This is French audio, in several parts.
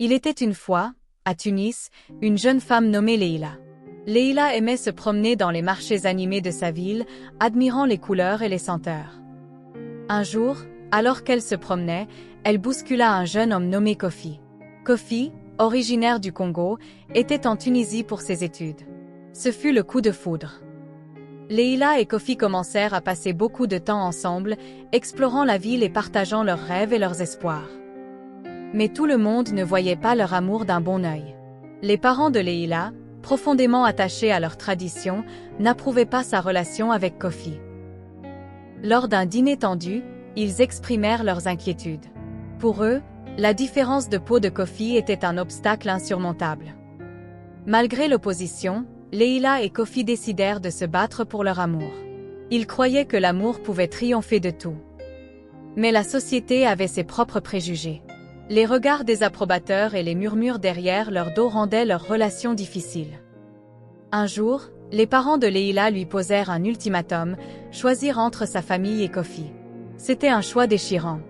Il était une fois, à Tunis, une jeune femme nommée Leïla. Leïla aimait se promener dans les marchés animés de sa ville, admirant les couleurs et les senteurs. Un jour, alors qu'elle se promenait, elle bouscula un jeune homme nommé Kofi. Kofi, originaire du Congo, était en Tunisie pour ses études. Ce fut le coup de foudre. Leïla et Kofi commencèrent à passer beaucoup de temps ensemble, explorant la ville et partageant leurs rêves et leurs espoirs. Mais tout le monde ne voyait pas leur amour d'un bon œil. Les parents de Leïla, profondément attachés à leur tradition, n'approuvaient pas sa relation avec Kofi. Lors d'un dîner tendu, ils exprimèrent leurs inquiétudes. Pour eux, la différence de peau de Kofi était un obstacle insurmontable. Malgré l'opposition, Leïla et Kofi décidèrent de se battre pour leur amour. Ils croyaient que l'amour pouvait triompher de tout. Mais la société avait ses propres préjugés. Les regards désapprobateurs et les murmures derrière leur dos rendaient leur relation difficile. Un jour, les parents de Leïla lui posèrent un ultimatum, choisir entre sa famille et Kofi. C'était un choix déchirant.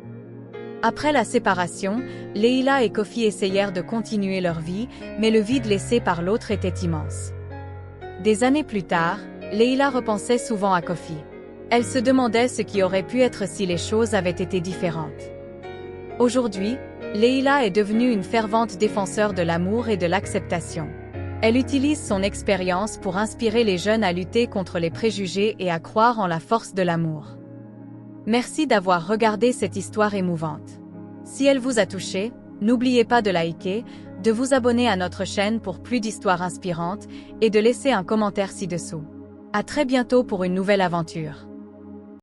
Après la séparation, Leïla et Kofi essayèrent de continuer leur vie, mais le vide laissé par l'autre était immense. Des années plus tard, Leïla repensait souvent à Kofi. Elle se demandait ce qui aurait pu être si les choses avaient été différentes. Aujourd'hui, Leïla est devenue une fervente défenseur de l'amour et de l'acceptation. Elle utilise son expérience pour inspirer les jeunes à lutter contre les préjugés et à croire en la force de l'amour. Merci d'avoir regardé cette histoire émouvante. Si elle vous a touché, n'oubliez pas de liker, de vous abonner à notre chaîne pour plus d'histoires inspirantes et de laisser un commentaire ci-dessous. À très bientôt pour une nouvelle aventure.